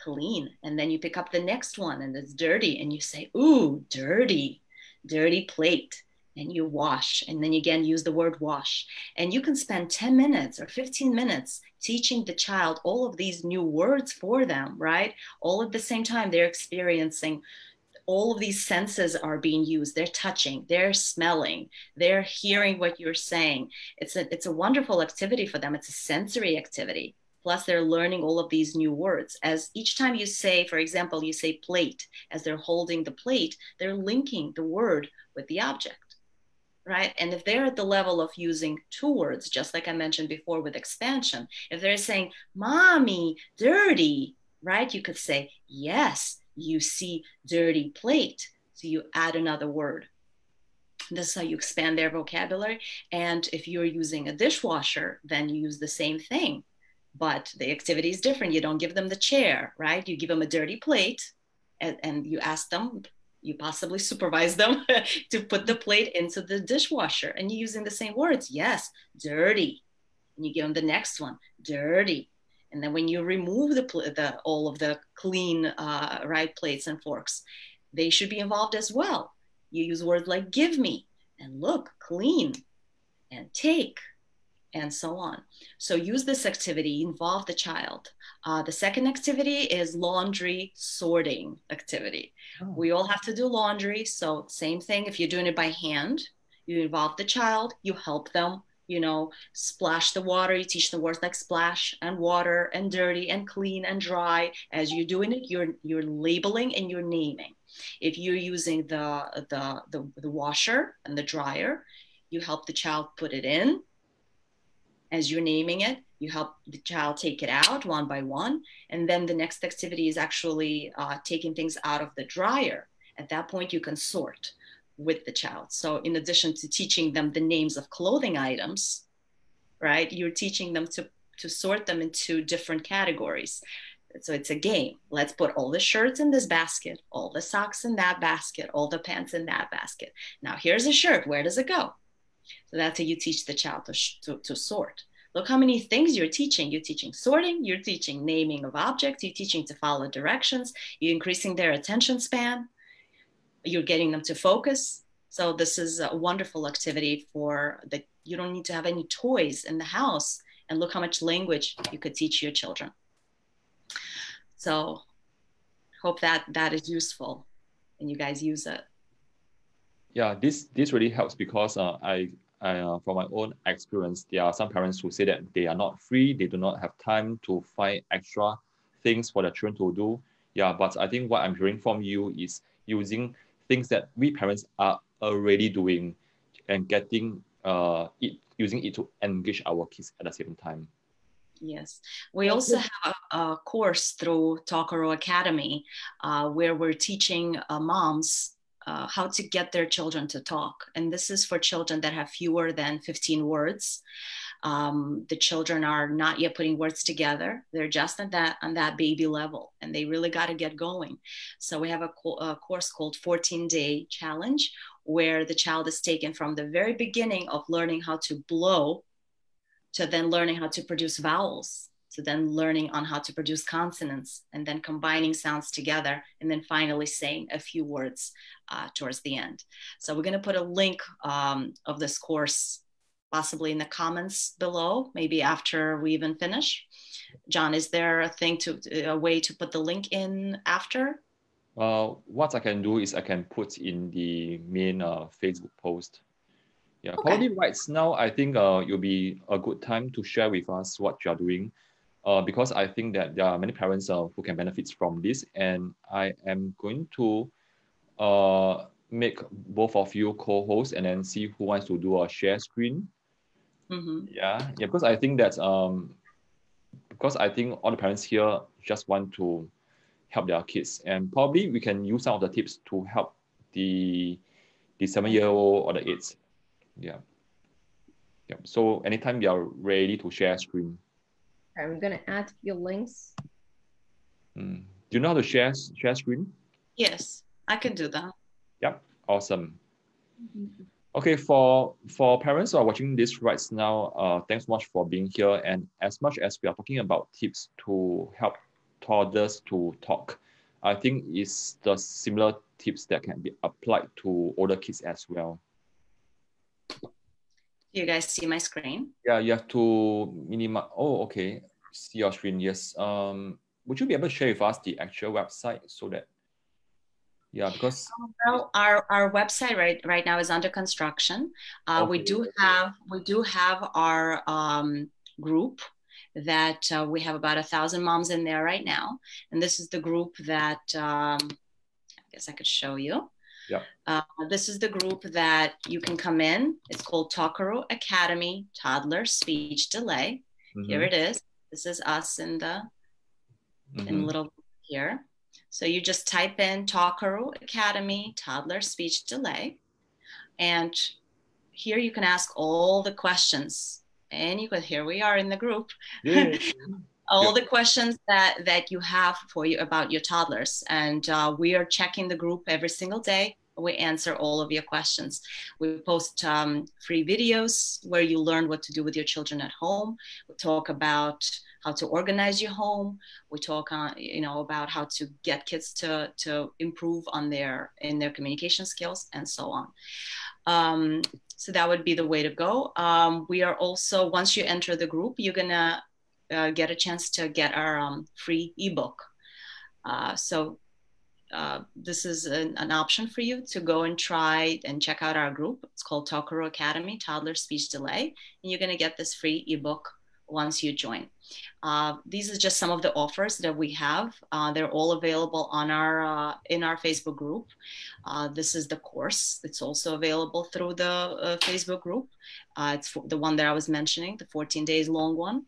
clean. And then you pick up the next one and it's dirty. And you say, ooh, dirty, dirty plate. And you wash. And then you again use the word wash. And you can spend 10 minutes or 15 minutes teaching the child all of these new words for them, right? All at the same time, they're experiencing all of these senses are being used. They're touching, they're smelling, they're hearing what you're saying. It's a wonderful activity for them. It's a sensory activity. Plus they're learning all of these new words. As each time you say, for example, you say plate, as they're holding the plate, they're linking the word with the object, right? And if they're at the level of using two words, just like I mentioned before with expansion, if they're saying, mommy, dirty, right? You could say, yes, you see dirty plate. So you add another word. This is how you expand their vocabulary. And if you're using a dishwasher, then you use the same thing, but the activity is different. You don't give them the chair, right? You give them a dirty plate and you ask them, you possibly supervise them to put the plate into the dishwasher, and you're using the same words. Yes, dirty. And you give them the next one, dirty. And then when you remove all of the clean, right, plates and forks, they should be involved as well. You use words like give me and look, clean and take, and so on. So use this activity, involve the child. The second activity is laundry sorting activity. Oh. We all have to do laundry. So same thing, if you're doing it by hand, you involve the child, you help them, you know, splash the water. You teach the words like splash and water and dirty and clean and dry. As you're doing it, you're labeling and you're naming. If you're using the washer and the dryer, you help the child put it in. As you're naming it, you help the child take it out one by one. And then the next activity is actually taking things out of the dryer. At that point, you can sort with the child. So in addition to teaching them the names of clothing items, right, you're teaching them to sort them into different categories. So it's a game. Let's put all the shirts in this basket, all the socks in that basket, all the pants in that basket. Now here's a shirt. Where does it go? So that's how you teach the child to sort. Look how many things you're teaching. You're teaching sorting, you're teaching naming of objects, you're teaching to follow directions, you're increasing their attention span, you're getting them to focus. So this is a wonderful activity for that. You don't need to have any toys in the house, and look how much language you could teach your children. So hope that is useful and you guys use it. Yeah, this really helps because I from my own experience, there are some parents who say that they are not free, they do not have time to find extra things for their children to do. Yeah, but I think what I'm hearing from you is using things that we parents are already doing and getting using it to engage our kids at the same time. Yes, we also have a course through Talkaro Academy where we're teaching moms how to get their children to talk. And this is for children that have fewer than 15 words. The children are not yet putting words together. They're just on that baby level, and they really got to get going. So we have a course called 14-Day Challenge, where the child is taken from the very beginning of learning how to blow to then learning how to produce vowels, to then learning on how to produce consonants, and then combining sounds together, and then finally saying a few words towards the end. So we're going to put a link of this course possibly in the comments below, maybe after we even finish. John, is there a way to put the link in after? What I can do is I can put in the main Facebook post. Yeah, okay. Probably right now, I think it'll be a good time to share with us what you are doing, because I think that there are many parents who can benefit from this, and I am going to make both of you co-hosts and then see who wants to do a share screen. Mm-hmm. Yeah, because I think that because I think all the parents here just want to help their kids, and probably we can use some of the tips to help the 7-year-old or the 8. Yeah. Yep. So anytime you are ready to share screen. I'm gonna add a few links. Do you know how to share screen? Yes, I can do that. Yep. Awesome. Okay, for parents who are watching this right now, thanks so much for being here. And as much as we are talking about tips to help toddlers to talk, I think it's the similar tips that can be applied to older kids as well. Do you guys see my screen? Yeah, you have to minimize. Oh, okay. See your screen. Yes. Would you be able to share with us the actual website so that? Yeah, because well, our website right now is under construction. okay. We do have our group that we have about 1,000 moms in there right now, and this is the group that I guess I could show you. Yeah. This is the group that you can come in. It's called Toddler Academy Toddler Speech Delay. Here it is. This is us in the in little here. So you just type in Talkaroo Academy Toddler Speech Delay, and here you can ask all the questions. And you can, here we are in the group. Yeah. All the questions that you have for you about your toddlers, and we are checking the group every single day. We answer all of your questions. We post free videos where you learn what to do with your children at home. We talk about how to organize your home. We talk about how to get kids to improve on their communication skills and so on. So that would be the way to go. We are also, once you enter the group, you're gonna get a chance to get our free ebook. This is an option for you to go and try and check out our group. It's called Talkaroo Academy Toddler Speech Delay, and you're going to get this free ebook once you join. These are just some of the offers that we have. They're all available on in our Facebook group. This is the course. It's also available through the Facebook group. It's the one that I was mentioning, the 14 days long one.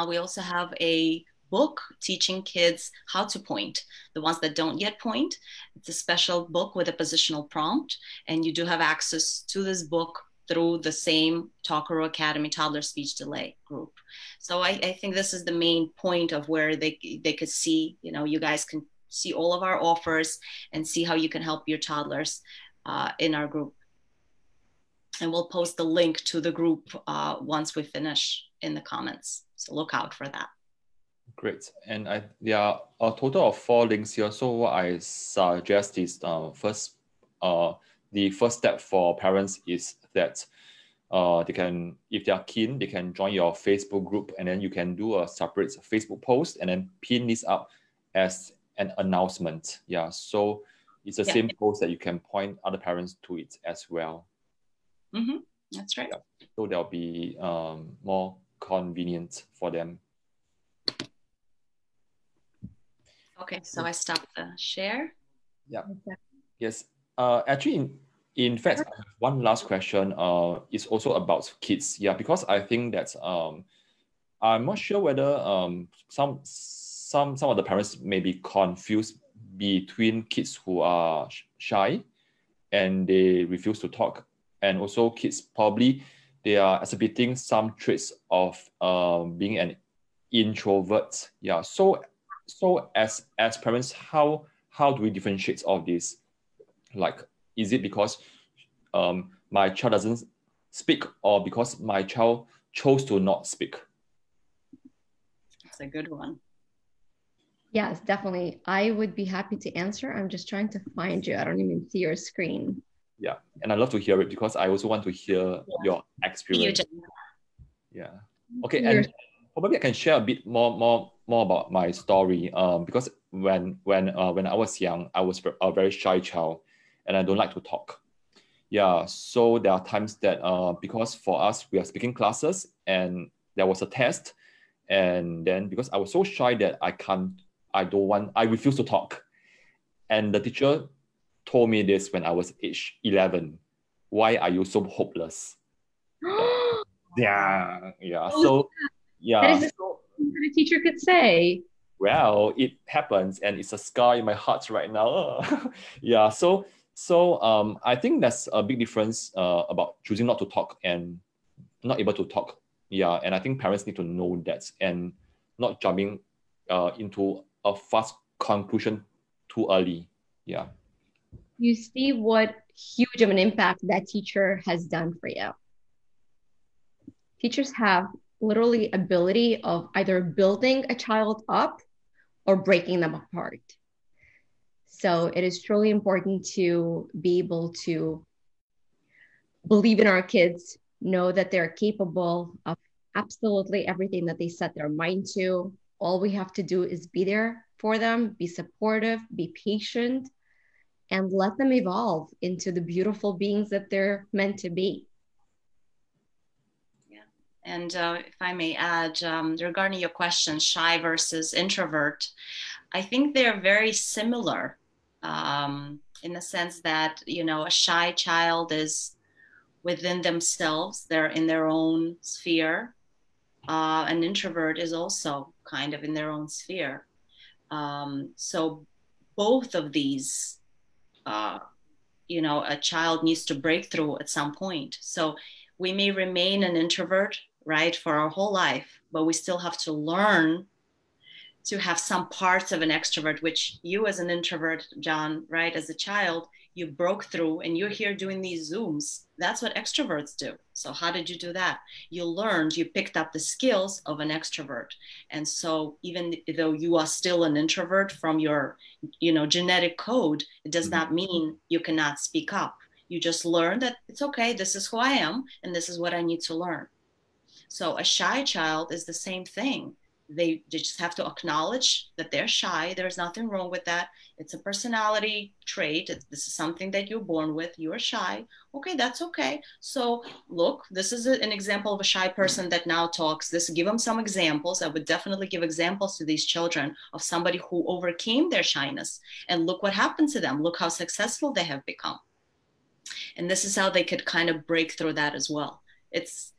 We also have a book teaching kids how to point, the ones that don't yet point. It's a special book with a positional prompt, and you do have access to this book through the same Talkaroo Academy Toddler Speech Delay group. So I think this is the main point of where they could see, you guys can see all of our offers and see how you can help your toddlers in our group. And we'll post the link to the group once we finish in the comments. So look out for that. Great. And there are a total of 4 links here. So what I suggest is first, the first step for parents is that they can, if they are keen, they can join your Facebook group, and then you can do a separate Facebook post and then pin this up as an announcement. Yeah. So it's the same post that you can point other parents to it as well. That's right. Yeah. So there'll be more convenient for them. Okay, so I stopped the share. Yeah. Yes. Actually, in fact, I have one last question. It's also about kids. Yeah, because I think that I'm not sure whether some of the parents may be confused between kids who are shy and they refuse to talk, and also kids probably they are exhibiting some traits of being an introvert. Yeah. So as parents, how do we differentiate all this? Like, is it because my child doesn't speak, or because my child chose to not speak? That's a good one. Yes, definitely. I would be happy to answer. I'm just trying to find you. I don't even see your screen. Yeah, and I love to hear it because I also want to hear your experience. Yeah. Okay, and probably I can share a bit more about my story. Because when I was young, I was a very shy child, and I don't like to talk. Yeah, so there are times that because for us we are speaking classes, and there was a test, and then because I was so shy that I refuse to talk, and the teacher told me this when I was age 11. Why are you so hopeless? Yeah. So yeah. That is what a teacher could say. Well, it happens, and it's a scar in my heart right now. Yeah. So I think that's a big difference about choosing not to talk and not able to talk. Yeah, and I think parents need to know that and not jumping into a fast conclusion too early. Yeah. You see what huge of an impact that teacher has done for you. Teachers have literally ability of either building a child up or breaking them apart. So it is truly important to be able to believe in our kids, know that they're capable of absolutely everything that they set their mind to. All we have to do is be there for them, be supportive, be patient, and let them evolve into the beautiful beings that they're meant to be. Yeah. And if I may add, regarding your question, shy versus introvert, I think they're very similar in the sense that, you know, a shy child is within themselves, they're in their own sphere. An introvert is also kind of in their own sphere. So both of these, you know, a child needs to break through at some point. So we may remain an introvert, right, for our whole life, but we still have to learn to have some parts of an extrovert, which you as an introvert, John, right, as a child, you broke through and you're here doing these Zooms. That's what extroverts do. So how did you do that? You learned, you picked up the skills of an extrovert. And so even though you are still an introvert from your, you know, genetic code, it does not mean you cannot speak up. You just learn that it's okay, this is who I am, and this is what I need to learn. So a shy child is the same thing. They just have to acknowledge that they're shy. There's nothing wrong with that. It's a personality trait. This is something that you're born with. You're shy. Okay, that's okay. So look, this is an example of a shy person that now talks. Give them some examples. I would definitely give examples to these children of somebody who overcame their shyness. And look what happened to them. Look how successful they have become. And this is how they could kind of break through that as well. It's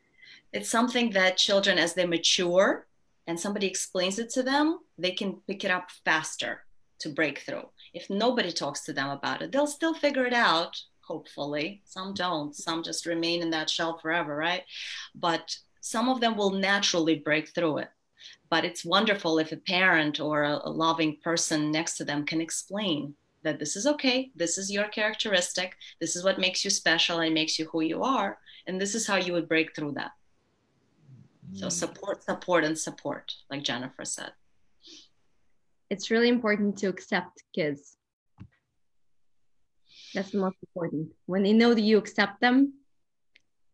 something that children, as they mature, and somebody explains it to them, they can pick it up faster to break through. If nobody talks to them about it, they'll still figure it out, hopefully. Some don't. Some just remain in that shell forever, right? But some of them will naturally break through it. But it's wonderful if a parent or a loving person next to them can explain that this is okay, this is your characteristic, this is what makes you special and makes you who you are, and this is how you would break through that. So support, and support, like Jennifer said. It's really important to accept kids. That's the most important. When they know that you accept them,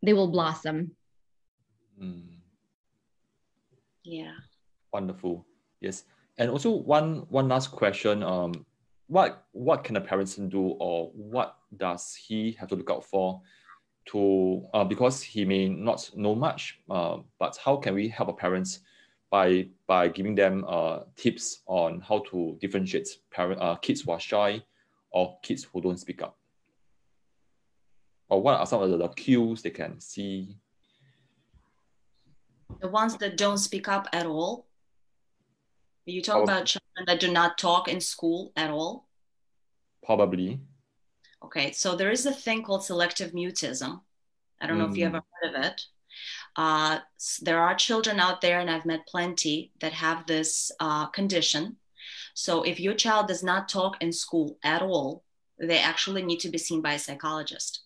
they will blossom. Yeah. Wonderful. Yes. And also one last question. What can the parents do, or what does he have to look out for to because he may not know much, but how can we help our parents by giving them tips on how to differentiate kids who are shy or kids who don't speak up? Or what are some of the cues they can see? The ones that don't speak up at all? Are you talking about children that do not talk in school at all? Probably. Okay, so there is a thing called selective mutism. I don't know if you ever heard of it. There are children out there, and I've met plenty, that have this condition. So if your child does not talk in school at all, they actually need to be seen by a psychologist.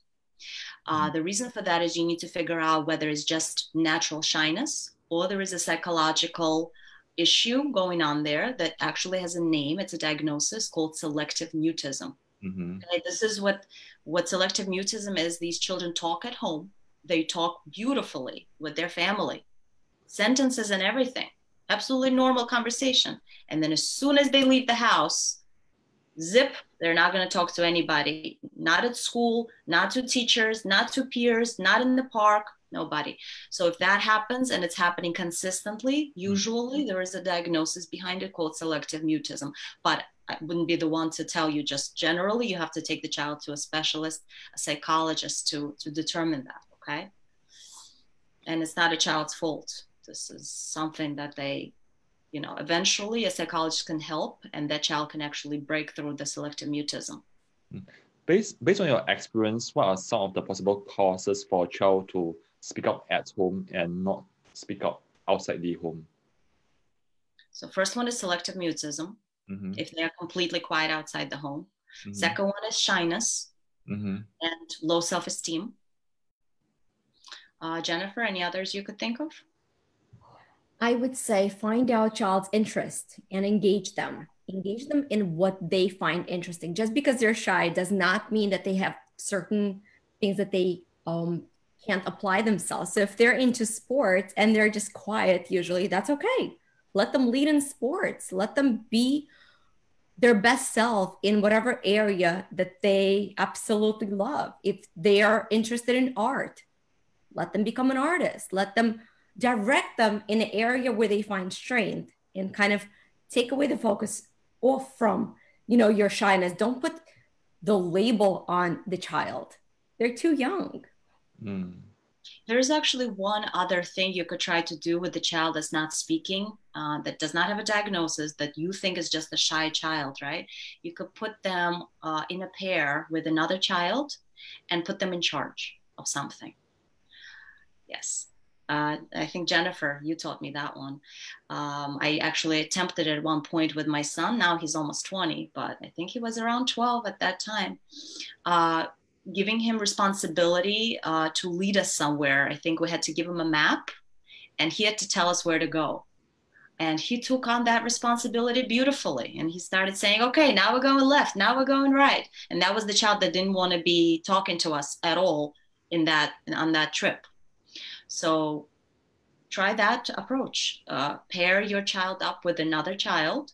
The reason for that is you need to figure out whether it's just natural shyness or there is a psychological issue going on there that actually has a name. It's a diagnosis called selective mutism. Okay, this is what selective mutism is. These children talk at home. They talk beautifully with their family, sentences and everything, absolutely normal conversation. And then as soon as they leave the house, zip, they're not going to talk to anybody, not at school, not to teachers, not to peers, not in the park, nobody. So if that happens, and it's happening consistently, usually there is a diagnosis behind it called selective mutism. But I wouldn't be the one to tell you. Just generally, you have to take the child to a specialist, a psychologist to determine that, okay? And it's not a child's fault. This is something that they, you know, eventually a psychologist can help, and that child can actually break through the selective mutism. Based on your experience, what are some of the possible causes for a child to speak out at home and not speak out outside the home? So first one is selective mutism, if they are completely quiet outside the home. Second one is shyness and low self-esteem. Jennifer, any others you could think of? I would say find out child's interest and engage them. Engage them in what they find interesting. Just because they're shy does not mean that they have certain things that they can't apply themselves. So if they're into sports and they're just quiet, usually that's okay. Let them lead in sports. Let them be their best self in whatever area that they absolutely love. If they are interested in art, let them become an artist. Let them direct them in an area where they find strength and kind of take away the focus off from, your shyness. Don't put the label on the child. They're too young. There's actually one other thing you could try to do with the child that's not speaking, that does not have a diagnosis, that you think is just a shy child, right? You could put them in a pair with another child and put them in charge of something. Yes. I think, Jennifer, you taught me that one. I actually attempted it at one point with my son. Now he's almost 20, but I think he was around 12 at that time. Giving him responsibility to lead us somewhere. I think we had to give him a map and he had to tell us where to go. And he took on that responsibility beautifully. And he started saying, okay, now we're going left, now we're going right. And that was the child that didn't want to be talking to us at all on that trip. So try that approach. Pair your child up with another child.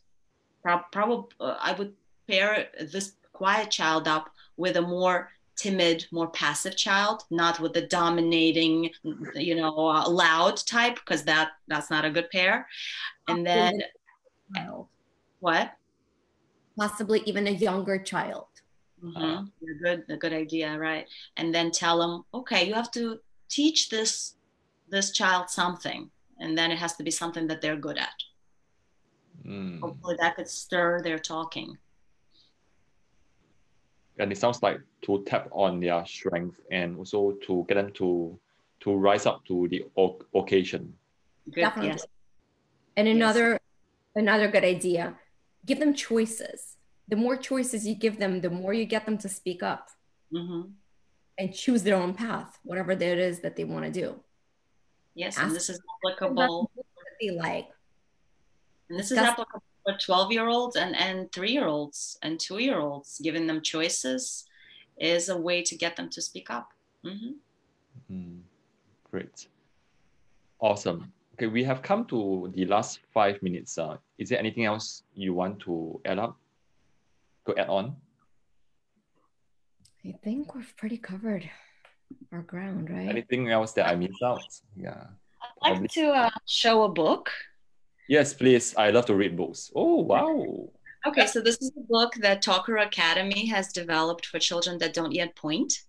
Probably I would pair this quiet child up with a more timid, more passive child, not with the dominating, loud type, because that's not a good pair. And then what? Possibly even a younger child. A good idea, right? And then tell them, okay, you have to teach this child something, and then it has to be something that they're good at. Hopefully that could stir their talking. And it sounds like to tap on their strength and also to get them to rise up to the occasion. Good. Definitely. Yes. And another good idea, give them choices. The more choices you give them, the more you get them to speak up and choose their own path, whatever it is that they want to do. Yes, and this is applicable. And this is applicable for 12-year-olds and 3-year-olds and 2-year-olds. Giving them choices is a way to get them to speak up. Great. Awesome. Okay, we have come to the last 5 minutes. Is there anything else you want to add on? I think we've pretty covered our ground, right? Anything else that I missed out? Yeah. I'd like to show a book. Yes, please. I love to read books. Oh, wow. Okay, so this is a book that Talker Academy has developed for children that don't yet point.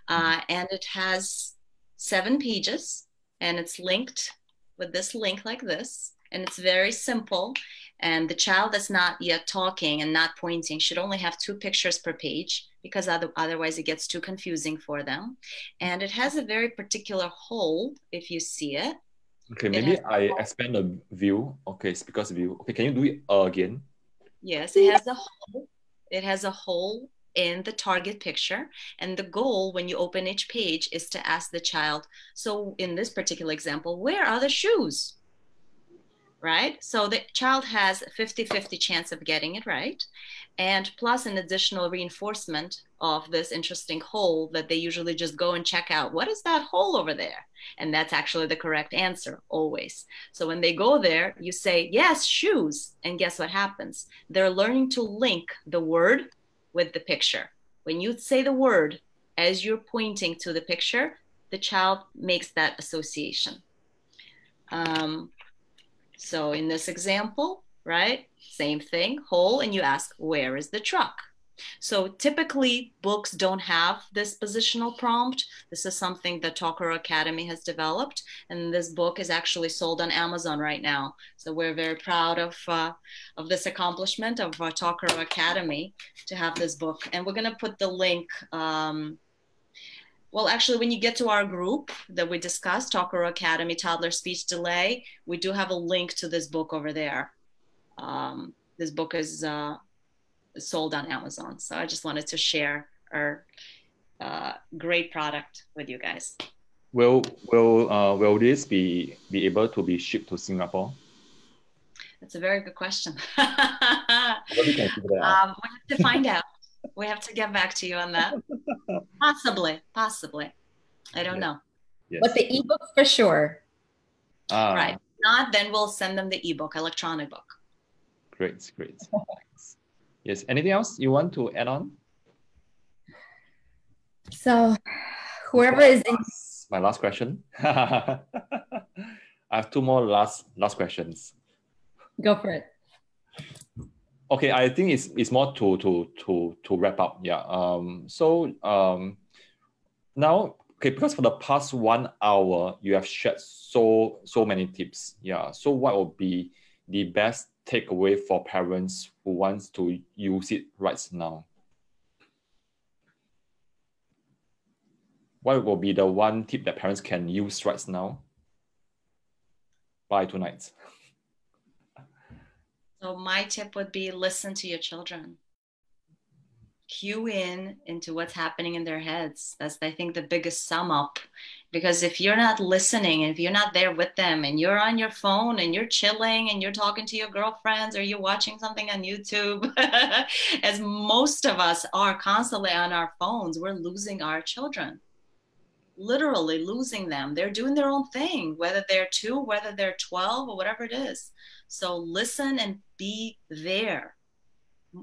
And it has 7 pages, and it's linked with this link like this. And it's very simple. And the child that's not yet talking and not pointing should only have 2 pictures per page, because otherwise it gets too confusing for them. And it has a very particular hole, if you see it. Okay, maybe I expand the view. Okay, it's because view. Okay, can you do it again? Yes, it has a hole. It has a hole in the target picture. And the goal when you open each page is to ask the child, so in this particular example, where are the shoes? Right? So the child has a 50-50 chance of getting it right. And plus an additional reinforcement of this interesting hole that they usually just go and check out. What is that hole over there? And that's actually the correct answer, always. So when they go there, you say, yes, shoes. And guess what happens? They're learning to link the word with the picture. When you say the word as you're pointing to the picture, the child makes that association. So in this example, right, same thing, hole, and you ask, where is the truck? So typically books don't have this positional prompt. This is something that Talker Academy has developed, and this book is actually sold on Amazon right now. So we're very proud of this accomplishment of Talker Academy to have this book. And we're gonna put the link Well, actually, when you get to our group that we discussed, Talker Academy, Toddler Speech Delay, we do have a link to this book over there. This book is sold on Amazon. So I just wanted to share our great product with you guys. Will this be able to be shipped to Singapore? That's a very good question. We have to find out. We have to get back to you on that. Possibly. I don't know. Yes. But the ebook for sure. Right. If not, then we'll send them the ebook, electronic book. Great. Yes. Anything else you want to add on? So, whoever is in my last question. I have two more last questions. Go for it. Okay, I think it's more to wrap up. Yeah. Now, okay, because for the past 1 hour you have shared so many tips. Yeah. So what would be the best takeaway for parents who wants to use it right now? What will be the one tip that parents can use right now by tonight? So my tip would be listen to your children. Cue into what's happening in their heads. That's, I think, the biggest sum up. Because if you're not listening, if you're not there with them and you're on your phone and you're chilling and you're talking to your girlfriends or you're watching something on YouTube, as most of us are constantly on our phones, we're losing our children. Literally losing them. They're doing their own thing, whether they're 2, whether they're 12 or whatever it is. So listen and be there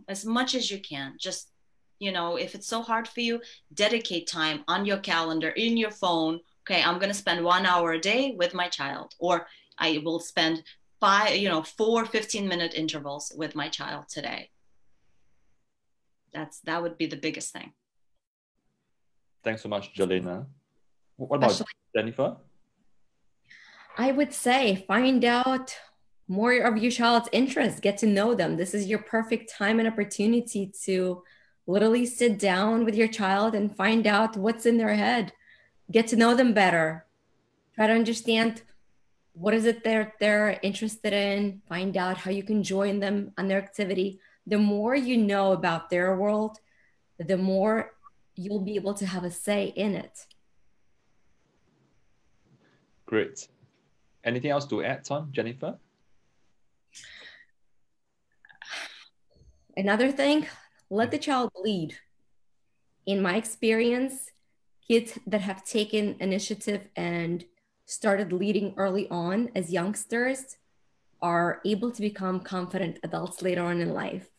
as much as you can. Just, if it's so hard for you, dedicate time on your calendar, in your phone. Okay, I'm going to spend 1 hour a day with my child, or I will spend 4 15-minute intervals with my child today. That would be the biggest thing. Thanks so much, Jelena. What about Jennifer? I would say find out more of your child's interests, get to know them. This is your perfect time and opportunity to literally sit down with your child and find out what's in their head. Get to know them better. Try to understand what is it they're interested in. Find out how you can join them on their activity. The more you know about their world, the more you'll be able to have a say in it. Great. Anything else to add on, Jennifer? Another thing, let the child lead. In my experience, kids that have taken initiative and started leading early on as youngsters are able to become confident adults later on in life.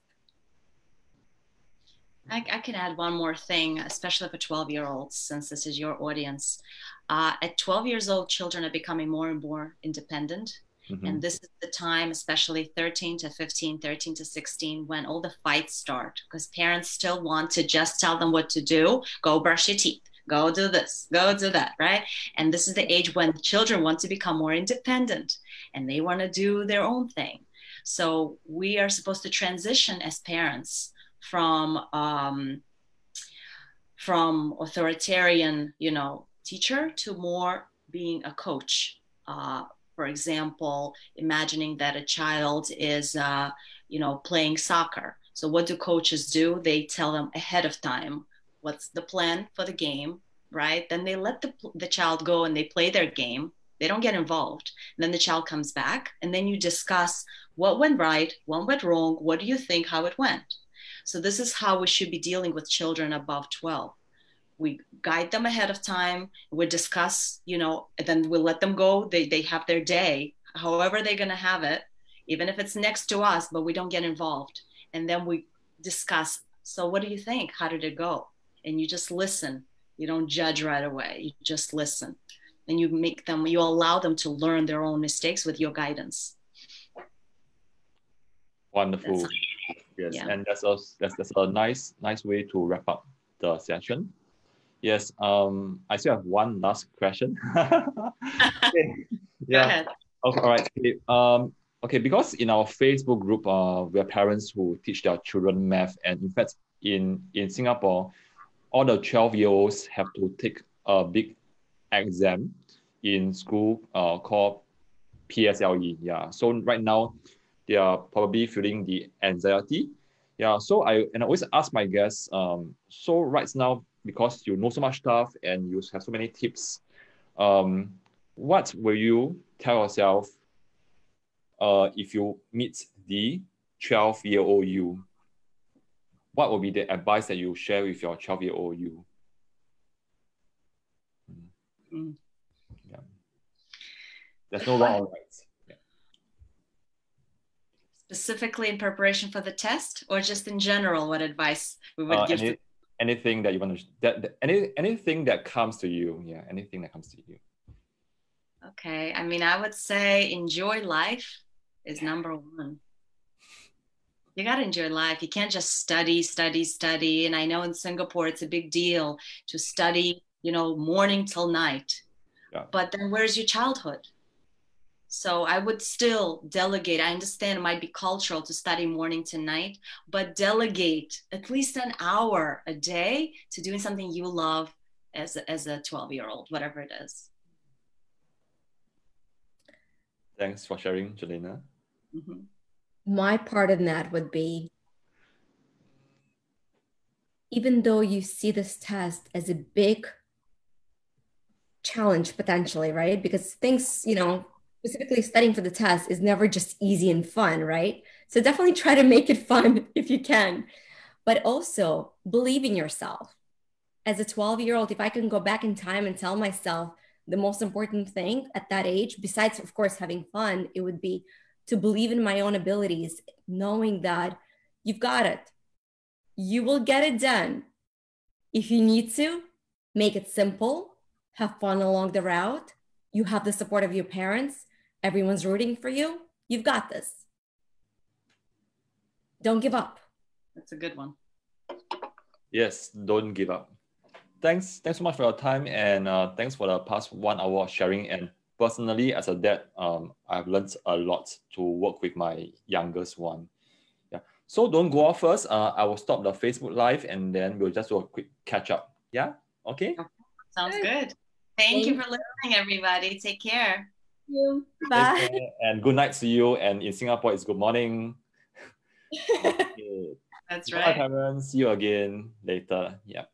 I can add one more thing, especially for 12-year-olds, since this is your audience. At 12 years old, children are becoming more and more independent. Mm-hmm. And this is the time, especially 13 to 15, 13 to 16, when all the fights start, because parents still want to just tell them what to do. Go brush your teeth, go do this, go do that, right? And this is the age when children want to become more independent and they want to do their own thing. So we are supposed to transition as parents from authoritarian, teacher to more being a coach. For example, imagining that a child is, playing soccer. So what do coaches do? They tell them ahead of time, what's the plan for the game, right? Then they let the child go and they play their game. They don't get involved. And then the child comes back and then you discuss what went right, what went wrong, what do you think, how it went? So this is how we should be dealing with children above 12. We guide them ahead of time. We discuss, and then we'll let them go. They have their day, however they're going to have it, even if it's next to us, but we don't get involved. And then we discuss, so what do you think? How did it go? And you just listen. You don't judge right away. You just listen. And you allow them to learn their own mistakes with your guidance. Wonderful. Yes, yeah. And that's a nice way to wrap up the session. Yes, I still have one last question. Okay. Yeah. Go ahead. Okay, all right. Okay. Okay, because in our Facebook group, we are parents who teach their children math, and in fact, in Singapore, all the 12-year-olds have to take a big exam in school called PSLE. Yeah. So right now, they are probably feeling the anxiety. Yeah. So I always ask my guests, so right now, because you know so much stuff and you have so many tips, what will you tell yourself if you meet the 12-year-old you? What will be the advice that you share with your 12-year-old you? Mm. Yeah. There's no wrong or right. Yeah. Specifically in preparation for the test, or just in general, what advice we would give to anything that you want to anything that comes to you. Yeah, anything that comes to you. Okay, I mean, I would say enjoy life is number one. You got to enjoy life. You can't just study, study, study. And I know in Singapore, it's a big deal to study, you know, morning till night. Yeah. But then where's your childhood? So I would still delegate. I understand it might be cultural to study morning to night, but delegate at least an hour a day to doing something you love as a 12-year-old, whatever it is. Thanks for sharing, Jelena. Mm-hmm. My part in that would be, even though you see this test as a big challenge potentially, right? Because things, you know, specifically studying for the test is never just easy and fun, right? So definitely try to make it fun if you can, but also believe in yourself. As a 12-year-old, if I can go back in time and tell myself the most important thing at that age, besides, of course, having fun, it would be to believe in my own abilities, knowing that you've got it. You will get it done. If you need to, make it simple, have fun along the route. You have the support of your parents. Everyone's rooting for you. You've got this. Don't give up. That's a good one. Yes, don't give up. Thanks so much for your time, and thanks for the past 1 hour of sharing. And personally, as a dad, I've learned a lot to work with my youngest one. Yeah. So don't go off first. I will stop the Facebook Live, and then we'll just do a quick catch up. Yeah. Okay. Sounds good. Thank you for listening, everybody. Take care. Thank you. Bye. Take care, and good night to you. And in Singapore, it's good morning. Okay. That's Bye, right. parents. See you again later. Yeah.